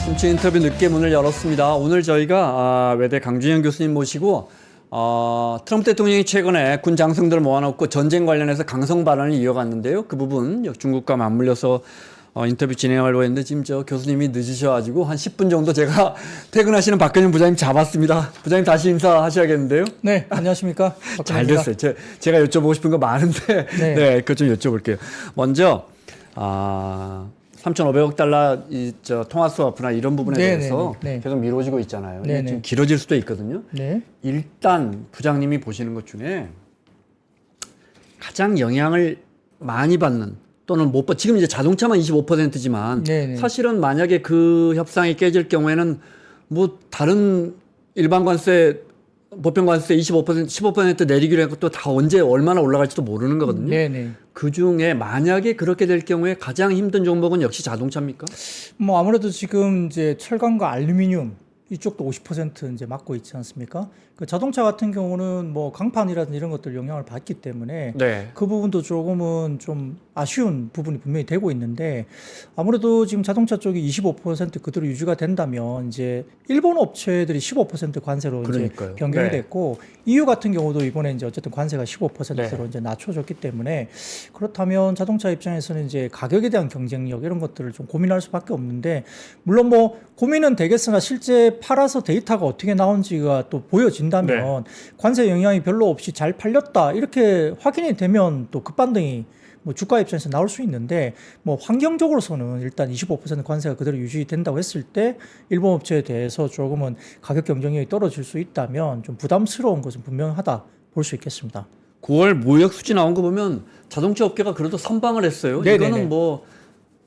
심층 인터뷰 늦게 문을 열었습니다. 오늘 저희가 외대 강준영 교수님 모시고 트럼프 대통령이 최근에 군 장성들을 모아놓고 전쟁 관련해서 강성 발언을 이어갔는데요. 그 부분 중국과 맞물려서 인터뷰 진행하려고 했는데 지금 저 교수님이 늦으셔가지고 한 10분 정도 제가 퇴근하시는 박근영 부장님 잡았습니다. 부장님 다시 인사하셔야겠는데요. 네, 안녕하십니까. 잘 됐어요. 제가 여쭤보고 싶은 거 많은데 네, 그거 좀 여쭤볼게요. 먼저 3,500억 달러 통화 스와프나 이런 부분에 대해서 계속 미뤄지고 있잖아요. 좀 길어질 수도 있거든요. 일단 부장님이 보시는 것 중에 가장 영향을 많이 받는 또는 못 받, 지금 이제 자동차만 25%지만 사실은 만약에 그 협상이 깨질 경우에는 뭐 다른 일반 관세 보편 관세 25%, 15% 내리기로 했고 또 다 언제 얼마나 올라갈지도 모르는 거거든요. 그 중에 만약에 그렇게 될 경우에 가장 힘든 종목은 역시 자동차입니까? 뭐 아무래도 지금 이제 철강과 알루미늄 이쪽도 50% 이제 맡고 있지 않습니까? 그 자동차 같은 경우는 뭐 강판이라든지 이런 것들 영향을 받기 때문에 그 부분도 조금은 좀 아쉬운 부분이 분명히 되고 있는데 아무래도 지금 자동차 쪽이 25% 그대로 유지가 된다면 이제 일본 업체들이 15% 관세로 이제 변경이 됐고 EU 같은 경우도 이번에 이제 어쨌든 관세가 15%로 이제 낮춰졌기 때문에 그렇다면 자동차 입장에서는 이제 가격에 대한 경쟁력 이런 것들을 좀 고민할 수밖에 없는데 물론 뭐 고민은 되겠으나 실제 팔아서 데이터가 어떻게 나온지가 또 보여진다면 관세 영향이 별로 없이 잘 팔렸다 이렇게 확인이 되면 또 급반등이 뭐 주가 입장에서 나올 수 있는데 뭐 환경적으로서는 일단 25% 관세가 그대로 유지된다고 했을 때 일본 업체에 대해서 조금은 가격 경쟁력이 떨어질 수 있다면 좀 부담스러운 것은 분명하다 볼 수 있겠습니다. 9월 무역 수지 나온 거 보면 자동차 업계가 그래도 선방을 했어요.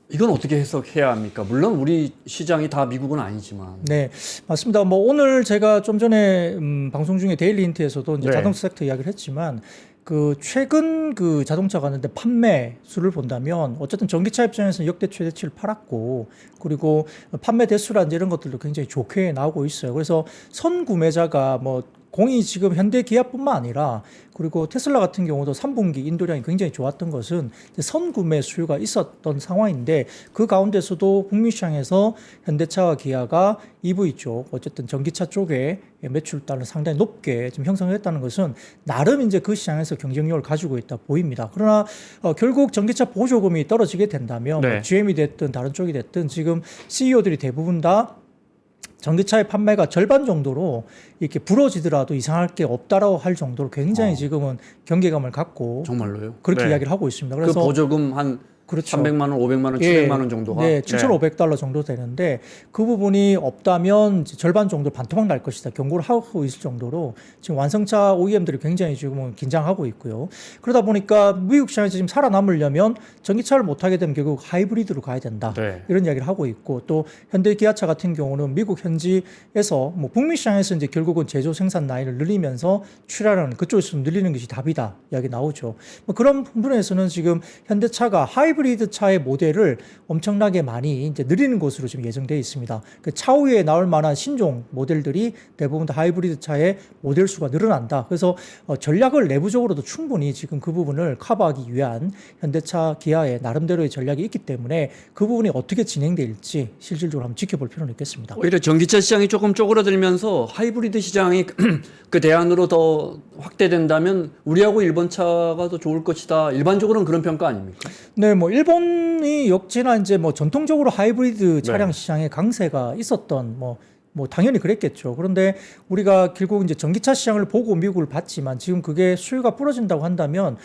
이건 어떻게 해석해야 합니까? 물론 우리 시장이 다 미국은 아니지만. 네, 맞습니다. 뭐 오늘 제가 좀 전에 방송 중에 데일리 힌트에서도 이제 자동차 섹터 이야기를 했지만 그 최근 그 자동차 가는데 판매 수를 본다면 어쨌든 전기차 입장에서는 역대 최대치를 팔았고 그리고 판매 대수라든지 이런 것들도 굉장히 좋게 나오고 있어요. 그래서 선 구매자가 뭐 공이 지금 현대 기아뿐만 아니라 그리고 테슬라 같은 경우도 3분기 인도량이 굉장히 좋았던 것은 선구매 수요가 있었던 상황인데 그 가운데서도 북미 시장에서 현대차와 기아가 EV 쪽 어쨌든 전기차 쪽에 매출 단을 상당히 높게 지금 형성했다는 것은 나름 이제 그 시장에서 경쟁력을 가지고 있다 보입니다. 그러나 결국 전기차 보조금이 떨어지게 된다면 뭐 GM이 됐든 다른 쪽이 됐든 지금 CEO들이 대부분 다 전기차의 판매가 절반 정도로 이렇게 부러지더라도 이상할 게 없다라고 할 정도로 굉장히 지금은 경계감을 갖고 정말로요? 그렇게 이야기를 하고 있습니다. 그래서 그 보조금 한 300만 원, 500만 원, 700만 원 정도가 7,500달러 정도 되는데 그 부분이 없다면 이제 절반 정도 반토막 날 것이다 경고를 하고 있을 정도로 지금 완성차 OEM들이 굉장히 지금은 긴장하고 있고요. 그러다 보니까 미국 시장에서 지금 살아남으려면 전기차를 못 하게 되면 결국 하이브리드로 가야 된다. 이런 이야기를 하고 있고 또 현대 기아차 같은 경우는 미국 현지에서 뭐 북미 시장에서 이제 결국은 제조 생산 라인을 늘리면서 출하라는 그쪽에서 좀 늘리는 것이 답이다 이야기 나오죠. 뭐 그런 부분에서는 지금 현대차가 하이브리드 차의 모델을 엄청나게 많이 이제 늘리는 것으로 지금 예정되어 있습니다. 그 차후에 나올 만한 신종 모델들이 대부분 다 하이브리드 차의 모델 수가 늘어난다. 그래서 전략을 내부적으로도 충분히 지금 그 부분을 커버하기 위한 현대차, 기아의 나름대로의 전략이 있기 때문에 그 부분이 어떻게 진행될지 실질적으로 한번 지켜볼 필요는 있겠습니다. 오히려 전기차 시장이 조금 쪼그라들면서 하이브리드 시장이 그 대안으로 더 확대된다면 우리하고 일본 차가 더 좋을 것이다. 일반적으로는 그런 평가 아닙니까? 네, 뭐 일본이 역시나 이제 뭐 전통적으로 하이브리드 차량 시장에 강세가 있었던 뭐 당연히 그랬겠죠. 그런데 우리가 결국 이제 전기차 시장을 보고 미국을 봤지만 지금 그게 수요가 부러진다고 한다면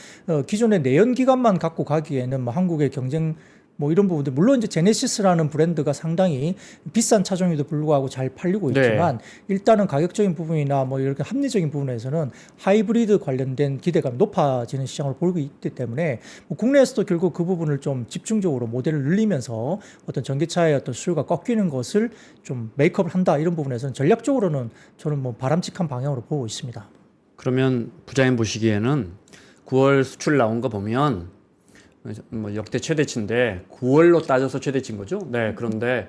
기존의 내연기관만 갖고 가기에는 뭐 한국의 경쟁 뭐 이런 부분들 물론 이제 제네시스라는 브랜드가 상당히 비싼 차종에도 불구하고 잘 팔리고 있지만 일단은 가격적인 부분이나 뭐 이렇게 합리적인 부분에서는 하이브리드 관련된 기대감이 높아지는 시장을 보이고 있기 때문에 뭐 국내에서도 결국 그 부분을 좀 집중적으로 모델을 늘리면서 어떤 전기차의 어떤 수요가 꺾이는 것을 좀 메이크업을 한다 이런 부분에서는 전략적으로는 저는 뭐 바람직한 방향으로 보고 있습니다. 그러면 부장님 보시기에는 9월 수출 나온 거 보면 뭐 역대 최대치인데 9월로 따져서 최대치인 거죠. 그런데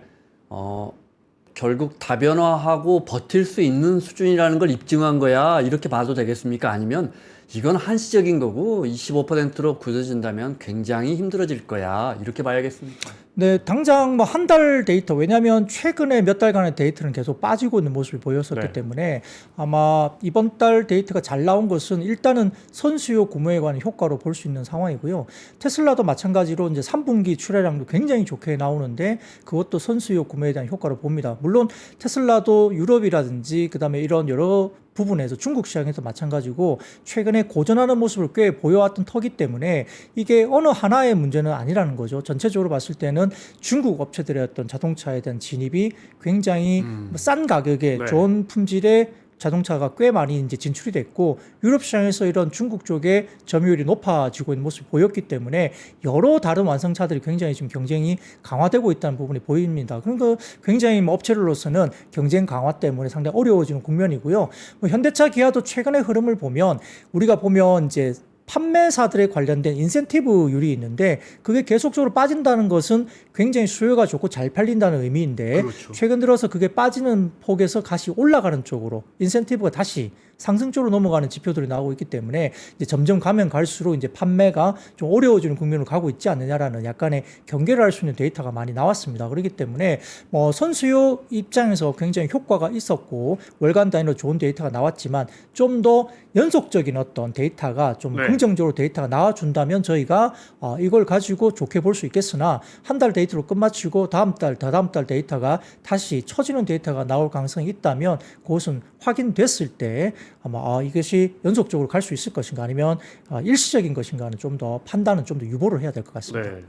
결국 다변화하고 버틸 수 있는 수준이라는 걸 입증한 거야. 이렇게 봐도 되겠습니까? 아니면 이건 한시적인 거고 25%로 굳어진다면 굉장히 힘들어질 거야. 이렇게 봐야겠습니까? 네, 당장 뭐 한 달 데이터, 왜냐하면 최근에 몇 달간의 데이터는 계속 빠지고 있는 모습이 보였었기 네. 때문에 아마 이번 달 데이터가 잘 나온 것은 일단은 선수요 구매에 관한 효과로 볼 수 있는 상황이고요. 테슬라도 마찬가지로 이제 3분기 출하량도 굉장히 좋게 나오는데 그것도 선수요 구매에 대한 효과로 봅니다. 물론 테슬라도 유럽이라든지 그다음에 이런 여러 부분에서 중국 시장에서 마찬가지고 최근에 고전하는 모습을 꽤 보여왔던 터기 때문에 이게 어느 하나의 문제는 아니라는 거죠. 전체적으로 봤을 때는 중국 업체들의 어떤 자동차에 대한 진입이 굉장히 싼 가격에 네. 좋은 품질의 자동차가 꽤 많이 이제 진출이 됐고 유럽 시장에서 이런 중국 쪽의 점유율이 높아지고 있는 모습이 보였기 때문에 여러 다른 완성차들이 굉장히 지금 경쟁이 강화되고 있다는 부분이 보입니다. 그러니까 굉장히 뭐 업체들로서는 경쟁 강화 때문에 상당히 어려워지는 국면이고요. 뭐 현대차, 기아도 최근의 흐름을 보면 우리가 보면 이제 판매사들에 관련된 인센티브율이 있는데 그게 계속적으로 빠진다는 것은 굉장히 수요가 좋고 잘 팔린다는 의미인데 그렇죠. 최근 들어서 그게 빠지는 폭에서 다시 올라가는 쪽으로 인센티브가 다시 상승적으로 넘어가는 지표들이 나오고 있기 때문에 이제 점점 가면 갈수록 이제 판매가 좀 어려워지는 국면으로 가고 있지 않느냐라는 약간의 경계를 할 수 있는 데이터가 많이 나왔습니다. 그렇기 때문에 뭐 선수요 입장에서 굉장히 효과가 있었고 월간 단위로 좋은 데이터가 나왔지만 좀 더 연속적인 어떤 데이터가 좀 네. 긍정적으로 데이터가 나와준다면 저희가 이걸 가지고 좋게 볼 수 있겠으나 한 달 데이터로 끝마치고 다음 달, 다다음 달 데이터가 다시 처지는 데이터가 나올 가능성이 있다면 그것은 확인됐을 때 아마 이것이 연속적으로 갈 수 있을 것인가 아니면 일시적인 것인가는 좀 더 판단은 좀 더 유보를 해야 될 것 같습니다. 네.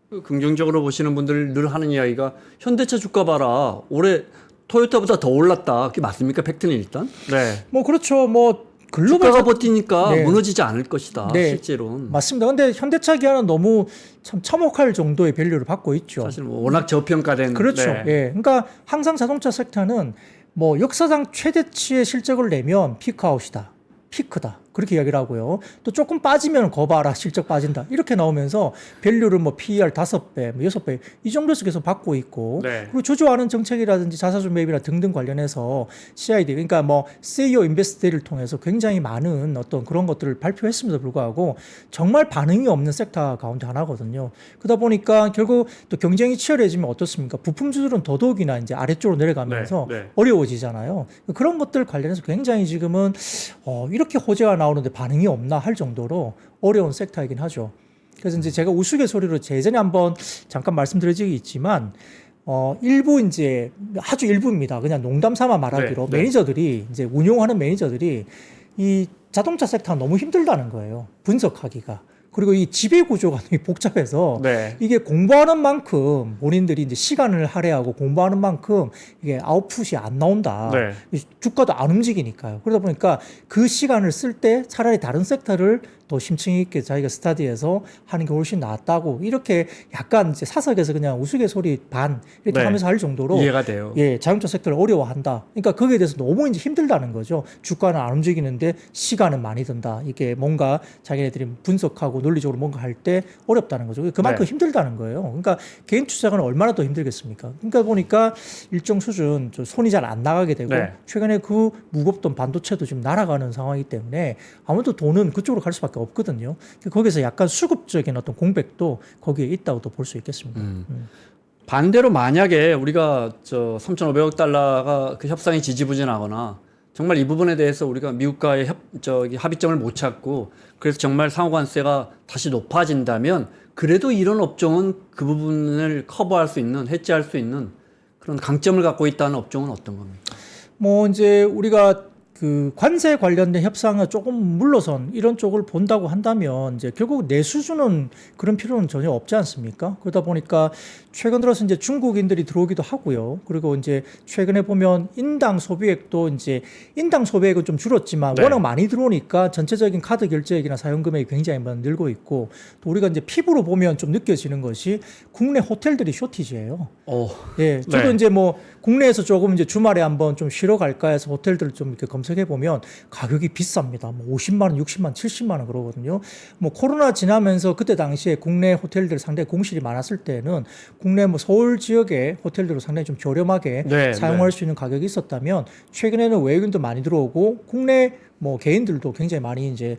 그 긍정적으로 보시는 분들 늘 하는 이야기가 현대차 주가 봐라. 올해 토요타보다 더 올랐다. 그게 맞습니까? 팩트는 일단. 네. 뭐 그렇죠. 뭐 글로벌 주가가 버티니까 네. 무너지지 않을 것이다. 네. 실제로는. 맞습니다. 근데 현대차 기아는 너무 참 참혹할 정도의 밸류를 받고 있죠. 사실 뭐 워낙 저평가된. 그렇죠. 네. 예. 그러니까 항상 자동차 섹터는 뭐 역사상 최대치의 실적을 내면 피크아웃이다. 피크다. 그렇게 이야기를 하고요. 또 조금 빠지면 거봐라. 실적 빠진다. 이렇게 나오면서 밸류를 뭐 PER 5배, 뭐 6배 이 정도에서 계속 받고 있고 네. 그리고 주주하는 정책이라든지 자사주 매입이나 등등 관련해서 CID 그러니까 뭐 CEO 인베스트를 통해서 굉장히 많은 어떤 그런 것들을 발표했음에도 불구하고 정말 반응이 없는 섹터 가운데 하나거든요. 그러다 보니까 결국 또 경쟁이 치열해지면 어떻습니까? 부품주들은 더더욱이나 이제 아래쪽으로 내려가면서 네. 네. 어려워지잖아요. 그런 것들 관련해서 굉장히 지금은 이렇게 호재가 나오는데 반응이 없나 할 정도로 어려운 섹터이긴 하죠. 그래서 이제 제가 우스갯소리로 예전에 한번 잠깐 말씀드린 적이 있지만 일부 이제 아주 일부입니다. 그냥 농담 삼아 말하기로 네. 매니저들이 이제 운용하는 매니저들이 이 자동차 섹터가 너무 힘들다는 거예요. 분석하기가. 그리고 이 지배 구조가 되게 복잡해서 네. 이게 공부하는 만큼 본인들이 이제 시간을 할애하고 공부하는 만큼 이게 아웃풋이 안 나온다. 네. 이 주가도 안 움직이니까요. 그러다 보니까 그 시간을 쓸 때 차라리 다른 섹터를 더 심층 있게 자기가 스타디에서 하는 게 훨씬 낫다고 이렇게 약간 이제 사석에서 그냥 우스갯소리 반 이렇게 네. 하면서 할 정도로 이해가 돼요. 예, 자동차 섹터를 어려워한다. 그러니까 거기에 대해서 너무 이제 힘들다는 거죠. 주가는 안 움직이는데 시간은 많이 든다. 이게 뭔가 자기네들이 분석하고 논리적으로 뭔가 할 때 어렵다는 거죠. 그만큼 네. 힘들다는 거예요. 그러니까 개인 투자가는 얼마나 더 힘들겠습니까? 그러니까 보니까 일정 수준 손이 잘 안 나가게 되고 네. 최근에 그 무겁던 반도체도 지금 날아가는 상황이기 때문에 아무래도 돈은 그쪽으로 갈 수밖에 없거든요. 거기서 약간 수급적인 어떤 공백도 거기에 있다고도 볼 수 있겠습니다. 반대로 만약에 우리가 3,500억 달러가 그 협상이 지지부진하거나 정말 이 부분에 대해서 우리가 미국과의 합의점을 못 찾고 그래서 정말 상호관세가 다시 높아진다면 그래도 이런 업종은 그 부분을 커버할 수 있는, 해지할 수 있는 그런 강점을 갖고 있다는 업종은 어떤 겁니까? 뭐 이제 우리가 그 관세 관련된 협상을 조금 물러선 이런 쪽을 본다고 한다면 이제 결국 내수주는 그런 필요는 전혀 없지 않습니까? 그러다 보니까 최근 들어서 이제 중국인들이 들어오기도 하고요. 그리고 이제 최근에 보면 인당 소비액도 이제 인당 소비액은 좀 줄었지만 네. 워낙 많이 들어오니까 전체적인 카드 결제액이나 사용 금액이 굉장히 많이 늘고 있고 또 우리가 이제 피부로 보면 좀 느껴지는 것이 국내 호텔들이 쇼티지예요. 예, 저도 네. 이제 뭐 국내에서 조금 이제 주말에 한번 좀 쉬러 갈까 해서 호텔들을 좀 이렇게 검색해 보면 가격이 비쌉니다. 뭐 50만 원, 60만 원, 70만 원 그러거든요. 뭐 코로나 지나면서 그때 당시에 국내 호텔들 상당히 공실이 많았을 때는 국내 뭐 서울 지역의 호텔들로 상당히 좀 저렴하게 네, 사용할 수 있는 가격이 있었다면 최근에는 외국인도 많이 들어오고 국내 뭐 개인들도 굉장히 많이 이제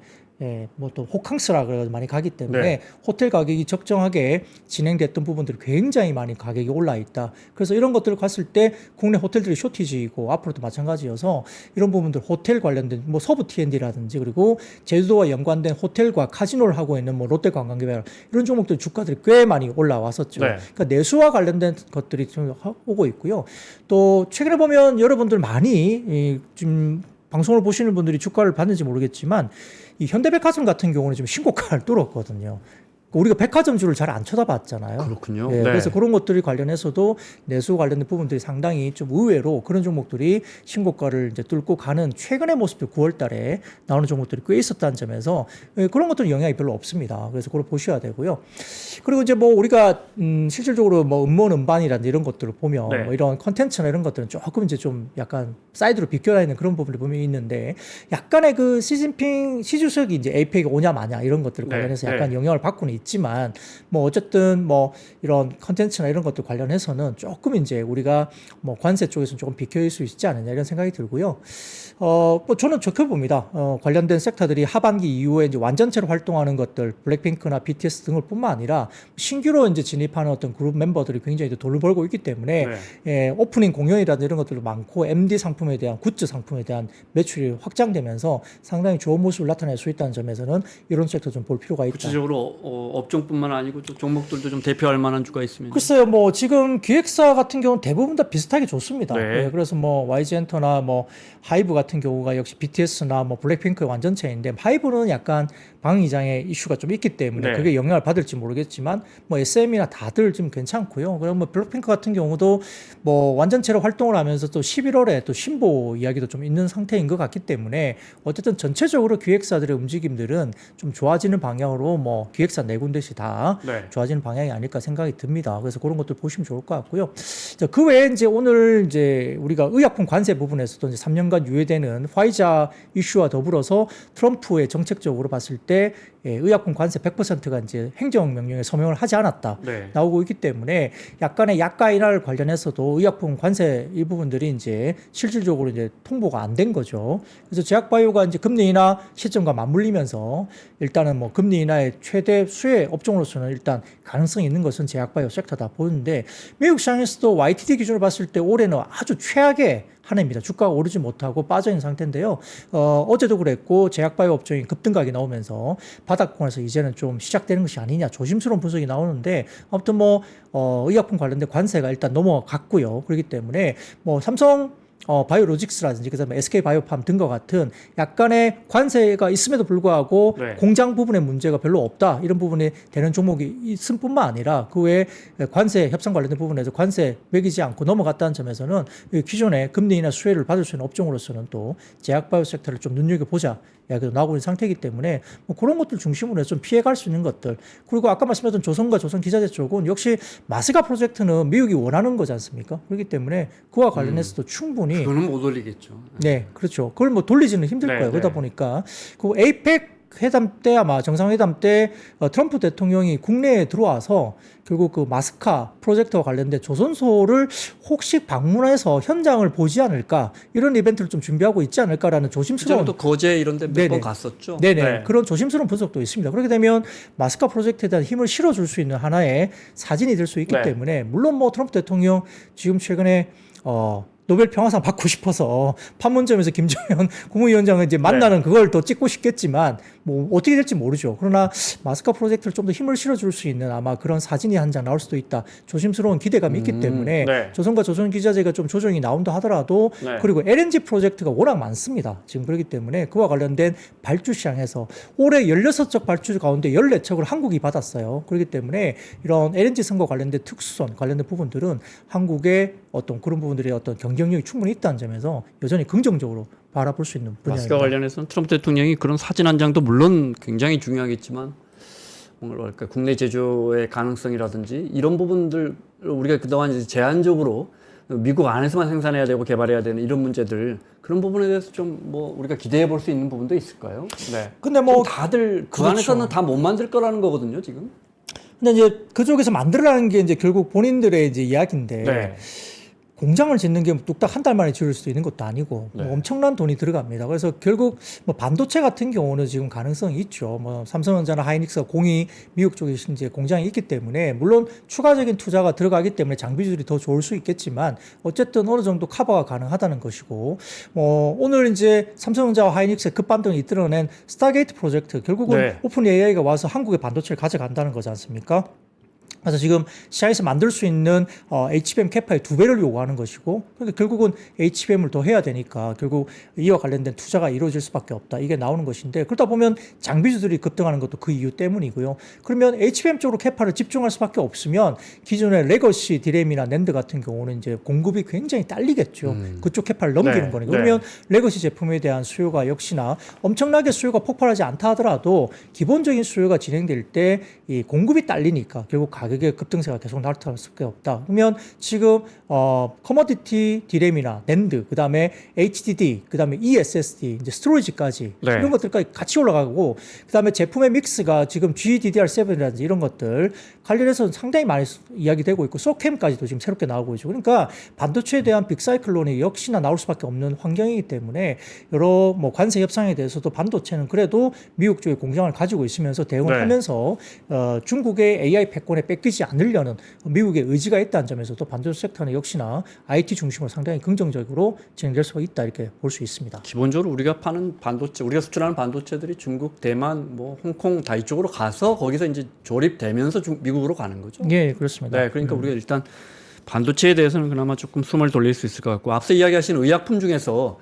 뭐 또 호캉스라 그래서 많이 가기 때문에 네. 호텔 가격이 적정하게 진행됐던 부분들이 굉장히 많이 가격이 올라 있다. 그래서 이런 것들을 갔을 때 국내 호텔들이 쇼티지이고 앞으로도 마찬가지여서 이런 부분들 호텔 관련된 뭐 서부 T&D라든지 그리고 제주도와 연관된 호텔과 카지노를 하고 있는 뭐 롯데관광개발 이런 종목들 주가들이 꽤 많이 올라왔었죠. 네. 그러니까 내수와 관련된 것들이 좀 오고 있고요. 또 최근에 보면 여러분들 많이 지금 방송을 보시는 분들이 주가를 봤는지 모르겠지만 이 현대백화점 같은 경우는 지금 신고가를 뚫었거든요. 우리가 백화점주를 잘 안 쳐다봤잖아요. 그렇군요. 예, 네. 그래서 그런 것들이 관련해서도 내수 관련된 부분들이 상당히 좀 의외로 그런 종목들이 신고가를 이제 뚫고 가는 최근의 모습들 9월 달에 나오는 종목들이 꽤 있었다는 점에서 그런 것들은 영향이 별로 없습니다. 그래서 그걸 보셔야 되고요. 그리고 이제 뭐 우리가 실질적으로 뭐 음모는 음반이라든지 이런 것들을 보면 네. 뭐 이런 컨텐츠나 이런 것들은 조금 이제 좀 약간 사이드로 비껴나 있는 그런 부분을 보면 있는데 약간의 그 시진핑 시주석이 이제 에이펙에 오냐 마냐 이런 것들 네. 관련해서 네. 약간 영향을 받고는 있지만 뭐 어쨌든 뭐 이런 컨텐츠나 이런 것들 관련해서는 조금 이제 우리가 뭐 관세 쪽에서는 조금 비켜일 수 있지 않느냐 이런 생각이 들고요. 뭐 저는 좋게 봅니다. 관련된 섹터들이 하반기 이후에 이제 완전체로 활동하는 것들, 블랙핑크나 BTS 등을 뿐만 아니라 신규로 이제 진입하는 어떤 그룹 멤버들이 굉장히 돈을 벌고 있기 때문에 오프닝 공연이라든지 이런 것들도 많고 MD 상품에 대한 굿즈 상품에 대한 매출이 확장되면서 상당히 좋은 모습을 나타낼 수 있다는 점에서는 이런 섹터 좀 볼 필요가 있다. 구체적으로 업종뿐만 아니고 종목들도 좀 대표할 만한 주가 있습니다. 글쎄요, 뭐 지금 기획사 같은 경우는 대부분 다 비슷하게 좋습니다. 네. 그래서 뭐 YG엔터나 뭐 하이브 같은 경우가 역시 BTS나 뭐 블랙핑크의 완전체인데 하이브는 약간 방위장의 이슈가 좀 있기 때문에 네. 그게 영향을 받을지 모르겠지만 뭐 SM이나 다들 좀 괜찮고요. 그리고 뭐 블랙핑크 같은 경우도 뭐 완전체로 활동을 하면서 또 11월에 또 신보 이야기도 좀 있는 상태인 것 같기 때문에 어쨌든 전체적으로 기획사들의 움직임들은 좀 좋아지는 방향으로 뭐 기획사 네 군데씩 다 네. 좋아지는 방향이 아닐까 생각이 듭니다. 그래서 그런 것들 보시면 좋을 것 같고요. 자, 그 외에 이제 오늘 이제 우리가 의약품 관세 부분에서도 이제 3년간 유예되는 화이자 이슈와 더불어서 트럼프의 정책적으로 봤을 때 의약품 관세 100%가 이제 행정명령에 서명을 하지 않았다 네. 나오고 있기 때문에 약간의 약가 인하를 관련해서도 의약품 관세 일부분들이 이제 실질적으로 이제 통보가 안 된 거죠. 그래서 제약바이오가 이제 금리 인하 시점과 맞물리면서 일단은 뭐 금리 인하의 최대 수혜 업종으로서는 일단 가능성이 있는 것은 제약바이오 섹터다 보는데 미국 시장에서도 YTD 기준으로 봤을 때 올해는 아주 최악의 한 해입니다. 주가가 오르지 못하고 빠져 있는 상태인데요. 어제도 그랬고 제약바이오 업종이 급등각이 나오면서 바닥권에서 이제는 좀 시작되는 것이 아니냐 조심스러운 분석이 나오는데 아무튼 뭐 의약품 관련된 관세가 일단 넘어갔고요. 그렇기 때문에 뭐 삼성 바이오로직스라든지 그다음에 SK 바이오팜 등과 같은 약간의 관세가 있음에도 불구하고 네. 공장 부분에 문제가 별로 없다 이런 부분이 되는 종목이 있을 뿐만 아니라 그 외에 관세 협상 관련된 부분에서 관세 매기지 않고 넘어갔다는 점에서는 기존의 금리 인하 수혜를 받을 수 있는 업종으로서는 또 제약바이오 섹터를 좀 눈여겨보자 이야기도 나오고 있는 상태이기 때문에 뭐 그런 것들 중심으로 해서 좀 피해갈 수 있는 것들 그리고 아까 말씀하셨던 조선과 조선기자재 쪽은 역시 마스가 프로젝트는 미국이 원하는 거지 않습니까? 그렇기 때문에 그와 관련해서도 충분히 그거는 못 올리겠죠. 네, 그렇죠. 그걸 뭐 돌리지는 힘들 네, 거예요. 그러다 네. 보니까 그 에이펙 회담 때 아마 정상회담 때 트럼프 대통령이 국내에 들어와서 결국 그 마스카 프로젝트와 관련된 조선소를 혹시 방문해서 현장을 보지 않을까 이런 이벤트를 좀 준비하고 있지 않을까라는 조심스러운 또 거제 이런 데 몇 네네. 번 갔었죠. 네네. 네. 그런 조심스러운 분석도 있습니다. 그렇게 되면 마스카 프로젝트에 대한 힘을 실어줄 수 있는 하나의 사진이 될 수 있기 네. 때문에 물론 뭐 트럼프 대통령 지금 최근에 노벨 평화상 받고 싶어서 판문점에서 김정은 국무위원장을 이제 만나는 그걸 더 찍고 싶겠지만 뭐 어떻게 될지 모르죠. 그러나 마스카 프로젝트를 좀 더 힘을 실어줄 수 있는 아마 그런 사진이 한 장 나올 수도 있다. 조심스러운 기대감이 있기 때문에 네. 조선과 조선기자재가 좀 조정이 나온다 하더라도 네. 그리고 LNG 프로젝트가 워낙 많습니다. 지금 그렇기 때문에 그와 관련된 발주 시장에서 올해 16척 발주 가운데 14척을 한국이 받았어요. 그렇기 때문에 이런 LNG 선과 관련된 특수선 관련된 부분들은 한국의 어떤 그런 부분들의 어떤 경쟁력이 충분히 있다는 점에서 여전히 긍정적으로 바라볼 수 있는 분야입니다. 마스크와 관련해서는 트럼프 대통령이 그런 사진 한 장도 물론 굉장히 중요하겠지만 뭐랄까 국내 제조의 가능성이라든지 이런 부분들 우리가 그동안 이제 제한적으로 미국 안에서만 생산해야 되고 개발해야 되는 이런 문제들 그런 부분에 대해서 좀 뭐 우리가 기대해 볼 수 있는 부분도 있을까요? 네. 근데 뭐 다들 그 그렇죠. 안에서는 다 못 만들 거라는 거거든요, 지금. 근데 이제 그쪽에서 만들어라는 게 이제 결국 본인들의 이제 이야기인데 네. 공장을 짓는 게 뚝딱 한 달 만에 지을 수도 있는 것도 아니고 네. 뭐 엄청난 돈이 들어갑니다. 그래서 결국 뭐 반도체 같은 경우는 지금 가능성이 있죠. 뭐 삼성전자나 하이닉스가 공이 미국 쪽에 이제 공장이 있기 때문에 물론 추가적인 투자가 들어가기 때문에 장비들이 더 좋을 수 있겠지만 어쨌든 어느 정도 커버가 가능하다는 것이고 오늘 이제 삼성전자와 하이닉스의 급반등을 이끌어낸 스타게이트 프로젝트 결국은 네. 오픈 AI가 와서 한국의 반도체를 가져간다는 거지 않습니까? 그래서 지금 시장에서 만들 수 있는 HBM 캐파의 2배를 요구하는 것이고, 그러니까 결국은 HBM을 더 해야 되니까 결국 이와 관련된 투자가 이루어질 수밖에 없다. 이게 나오는 것인데, 그러다 보면 장비주들이 급등하는 것도 그 이유 때문이고요. 그러면 HBM 쪽으로 캐파를 집중할 수밖에 없으면 기존의 레거시 디램이나 낸드 같은 경우는 이제 공급이 굉장히 딸리겠죠. 그쪽 캐파를 넘기는 네. 거니까. 그러면 레거시 제품에 대한 수요가 역시나 엄청나게 수요가 폭발하지 않다 하더라도 기본적인 수요가 진행될 때 이 공급이 딸리니까 결국 가격의 급등세가 계속 나타날 수밖에 없다. 그러면 지금 커머디티 디램이나 낸드, 그다음에 HDD, 그다음에 ESSD, 이제 스토리지까지 네. 이런 것들까지 같이 올라가고, 그다음에 제품의 믹스가 지금 GDDR7이라든지 이런 것들 관련해서 상당히 많이 이야기되고 있고, 소캠까지도 지금 새롭게 나오고 있죠. 그러니까 반도체에 대한 빅사이클론이 역시나 나올 수밖에 없는 환경이기 때문에 여러 뭐 관세 협상에 대해서도 반도체는 그래도 미국 쪽에 공장을 가지고 있으면서 대응을 네. 하면서 중국의 AI 패권에 뺏기지 않으려는 미국의 의지가 있다는 점에서도 반도체 섹터는 역시나 IT 중심으로 상당히 긍정적으로 진행될 수가 있다, 이렇게 볼 수 있습니다. 기본적으로 우리가 파는 반도체, 우리가 수출하는 반도체들이 중국, 대만, 뭐 홍콩 다 이쪽으로 가서 거기서 이제 조립되면서 미국으로 가는 거죠. 예, 그렇습니다. 네, 그러니까 우리가 일단 반도체에 대해서는 그나마 조금 숨을 돌릴 수 있을 것 같고, 앞서 이야기하신 의약품 중에서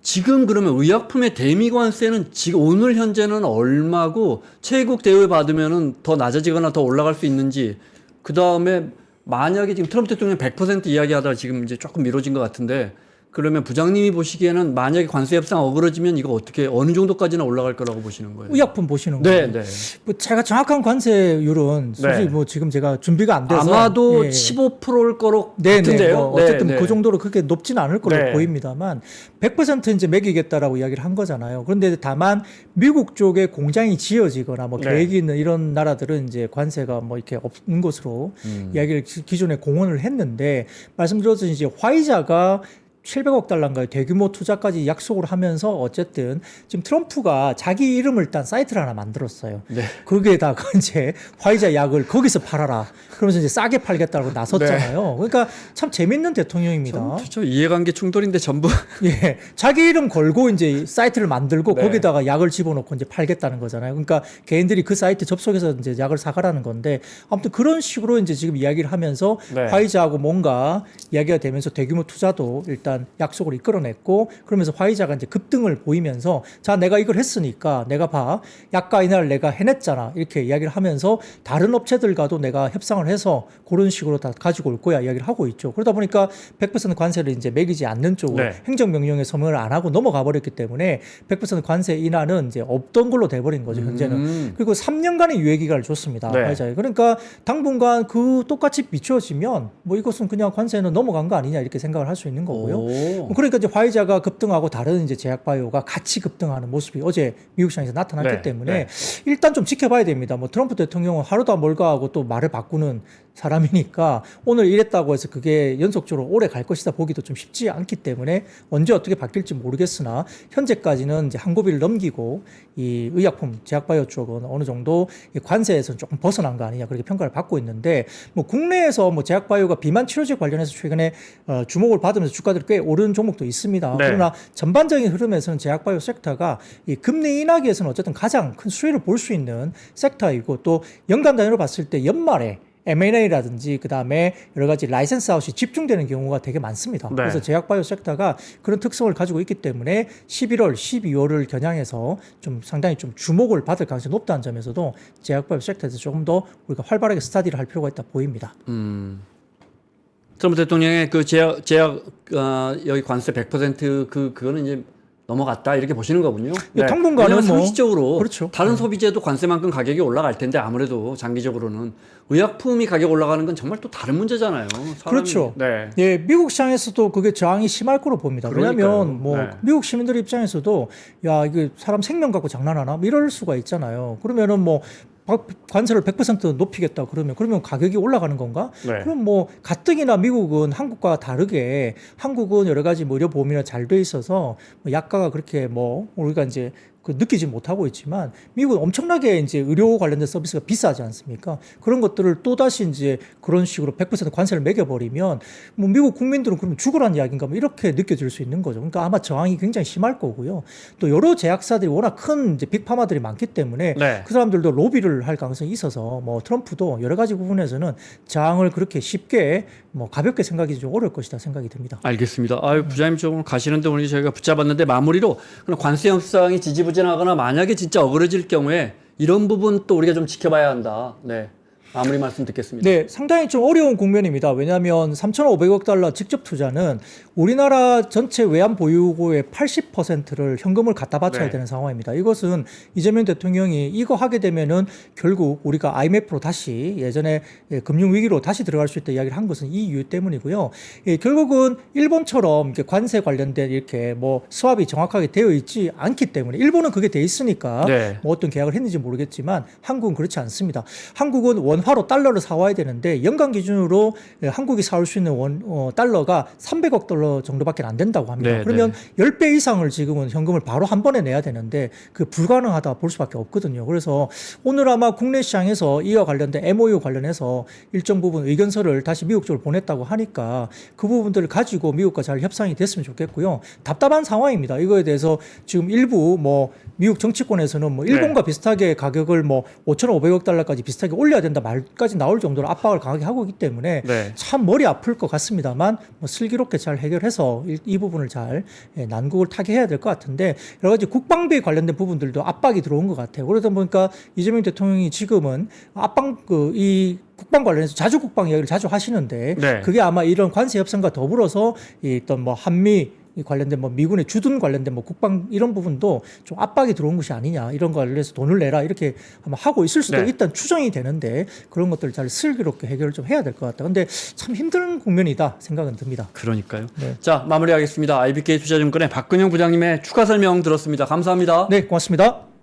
지금 그러면 의약품의 대미관세는 지금 오늘 현재는 얼마고 최국 대우를 받으면은 더 낮아지거나 더 올라갈 수 있는지, 그 다음에 만약에 지금 트럼프 대통령 100% 이야기하다가 지금 이제 조금 미뤄진 것 같은데, 그러면 부장님이 보시기에는 만약에 관세 협상 어그러지면 이거 어떻게 어느 정도까지나 올라갈 거라고 보시는 거예요? 의약품 보시는 네, 거예요. 네. 뭐 제가 정확한 관세율은 솔직히 네. 뭐 지금 제가 준비가 안 돼서 아마도 예. 15%일 거로 네네. 같은데요. 뭐 어쨌든 네, 네. 그 정도로 그렇게 높지는 않을 걸로 네. 보입니다만 100% 이제 매기겠다라고 이야기를 한 거잖아요. 그런데 다만 미국 쪽에 공장이 지어지거나 뭐 네. 계획이 있는 이런 나라들은 이제 관세가 뭐 이렇게 없는 것으로 이야기를 기존에 공언을 했는데, 말씀드렸듯이 이제 화이자가 700억 달러인가요? 대규모 투자까지 약속을 하면서 어쨌든 지금 트럼프가 자기 이름을 딴 사이트를 하나 만들었어요. 네. 거기에다가 이제 화이자 약을 거기서 팔아라. 그러면서 이제 싸게 팔겠다고 나섰잖아요. 그러니까 참 재밌는 대통령입니다. 저 이해관계 충돌인데 전부 예, 자기 이름 걸고 이제 사이트를 만들고 네. 거기다가 약을 집어넣고 이제 팔겠다는 거잖아요. 그러니까 개인들이 그 사이트 접속해서 이제 약을 사가라는 건데, 아무튼 그런 식으로 이제 지금 이야기를 하면서 네. 화이자하고 뭔가 이야기가 되면서 대규모 투자도 일단 약속을 이끌어냈고, 그러면서 화이자가 이제 급등을 보이면서 자, 내가 이걸 했으니까 내가 봐, 약가 인하를 내가 해냈잖아, 이렇게 이야기를 하면서 다른 업체들과도 내가 협상을 해서 그런 식으로 다 가지고 올 거야 이야기를 하고 있죠. 그러다 보니까 100% 관세를 이제 매기지 않는 쪽으로 네. 행정명령에 서명을 안 하고 넘어가 버렸기 때문에 100% 관세 인하는 이제 없던 걸로 돼버린 거죠, 현재는. 그리고 3년간의 유예 기간을 줬습니다. 네. 화이자에. 그러니까 당분간 그 똑같이 비춰지면 뭐 이것은 그냥 관세는 넘어간 거 아니냐, 이렇게 생각을 할 수 있는 거고요. 오. 그러니까 이제 화이자가 급등하고 다른 이제 제약바이오가 같이 급등하는 모습이 어제 미국 시장에서 나타났기 네, 때문에 네. 일단 좀 지켜봐야 됩니다. 뭐 트럼프 대통령은 하루도 안 멀가하고 또 말을 바꾸는 사람이니까 오늘 이랬다고 해서 그게 연속적으로 오래 갈 것이다 보기도 좀 쉽지 않기 때문에 언제 어떻게 바뀔지 모르겠으나 현재까지는 이제 한 고비를 넘기고 이 의약품 제약바이오 쪽은 어느 정도 이 관세에서 조금 벗어난 거 아니냐, 그렇게 평가를 받고 있는데, 뭐 국내에서 뭐 제약바이오가 비만 치료제 관련해서 최근에 주목을 받으면서 주가들이 꽤 오른 종목도 있습니다. 네. 그러나 전반적인 흐름에서는 제약바이오 섹터가 이 금리 인하기에서는 어쨌든 가장 큰 수혜를 볼 수 있는 섹터이고, 또 연간 단위로 봤을 때 연말에 M&A라든지 그다음에 여러 가지 라이센스 아웃이 집중되는 경우가 되게 많습니다. 네. 그래서 제약바이오 섹터가 그런 특성을 가지고 있기 때문에 11월, 12월을 겨냥해서 좀 상당히 좀 주목을 받을 가능성이 높다는 점에서도 제약바이오 섹터에서 조금 더 우리가 활발하게 스타디를 할 필요가 있다 보입니다. 트럼프 대통령의 그 제약 여기 관세 100% 그거는 이제 넘어갔다, 이렇게 보시는 거군요. 네. 당분간은 왜냐하면 뭐 상시적으로 그렇죠. 다른 소비재도 관세만큼 가격이 올라갈 텐데, 아무래도 장기적으로는 의약품이 가격 올라가는 건 정말 또 다른 문제잖아요. 그렇죠. 네. 예, 미국 시장에서도 그게 저항이 심할 거로 봅니다. 그러니까요. 왜냐하면 뭐 네. 미국 시민들 입장에서도 야, 이게 사람 생명 갖고 장난하나? 뭐 이럴 수가 있잖아요. 그러면은 뭐 관세를 100% 높이겠다 그러면 가격이 올라가는 건가? 네. 그럼 뭐 가뜩이나 미국은 한국과 다르게 한국은 여러 가지 뭐 의료보험이나 잘 돼 있어서 뭐 약가가 그렇게 뭐 우리가 이제 느끼지 못하고 있지만 미국은 엄청나게 이제 의료 관련된 서비스가 비싸지 않습니까? 그런 것들을 또다시 이제 그런 식으로 100% 관세를 매겨버리면 뭐 미국 국민들은 그러면 죽으라는 이야기인가 뭐 이렇게 느껴질 수 있는 거죠. 그러니까 아마 저항이 굉장히 심할 거고요. 또 여러 제약사들이 워낙 큰 이제 빅파마들이 많기 때문에 네. 그 사람들도 로비를 할 가능성이 있어서 뭐 트럼프도 여러 가지 부분에서는 저항을 그렇게 쉽게 뭐 가볍게 생각이 좀 어려울 것이다 생각이 듭니다. 알겠습니다. 부장님 쪽으로 가시는데 오늘 저희가 붙잡았는데 마무리로 그럼 관세 협상이 지지부진하거나 만약에 진짜 어그러질 경우에 이런 부분 또 우리가 좀 지켜봐야 한다. 네. 마무리 말씀 듣겠습니다. 네, 상당히 좀 어려운 국면입니다. 왜냐하면 3,500억 달러 직접 투자는 우리나라 전체 외환 보유고의 80%를 현금을 갖다 바쳐야 네. 되는 상황입니다. 이것은 이재명 대통령이 이거 하게 되면은 결국 우리가 IMF로 다시 예전에 금융위기로 다시 들어갈 수 있다 이야기를 한 것은 이 이유 때문이고요. 결국은 일본처럼 이렇게 관세 관련된 이렇게 뭐 수합이 정확하게 되어 있지 않기 때문에 일본은 그게 돼 있으니까 네. 뭐 어떤 계약을 했는지 모르겠지만 한국은 그렇지 않습니다. 한국은 원화로 달러를 사와야 되는데 연간 기준으로 한국이 사올 수 있는 달러가 300억 달러 정도밖에 안 된다고 합니다. 네, 그러면 10배 이상을 지금은 현금을 바로 한 번에 내야 되는데 그 불가능하다 볼 수밖에 없거든요. 그래서 오늘 아마 국내 시장에서 이와 관련된 MOU 관련해서 일정 부분 의견서를 다시 미국 쪽으로 보냈다고 하니까 그 부분들을 가지고 미국과 잘 협상이 됐으면 좋겠고요. 답답한 상황입니다. 이거에 대해서 지금 일부 뭐 미국 정치권에서는 뭐 일본과 비슷하게 가격을 뭐 5,500억 달러까지 비슷하게 올려야 된다 말까지 나올 정도로 압박을 강하게 하고 있기 때문에 참 머리 아플 것 같습니다만 뭐 슬기롭게 잘 해결해서 이 부분을 잘 난국을 타개해야 될 것 같은데 여러 가지 국방비 관련된 부분들도 압박이 들어온 것 같아요. 그러다 보니까 이재명 대통령이 지금은 이 국방 관련해서 자주 국방 이야기를 자주 하시는데 그게 아마 이런 관세 협상과 더불어서 어떤 뭐 한미 관련된 뭐 미군의 주둔 관련된 뭐 국방 이런 부분도 좀 압박이 들어온 것이 아니냐 이런 거 관련해서 돈을 내라 이렇게 아마 하고 있을 수도 일단 추정이 되는데 그런 것들을 잘 슬기롭게 해결을 좀 해야 될 것 같다. 근데 참 힘든 국면이다 생각은 듭니다. 그러니까요. 자, 마무리하겠습니다. IBK 투자증권의 박근영 부장님의 추가 설명 들었습니다. 감사합니다. 네, 고맙습니다.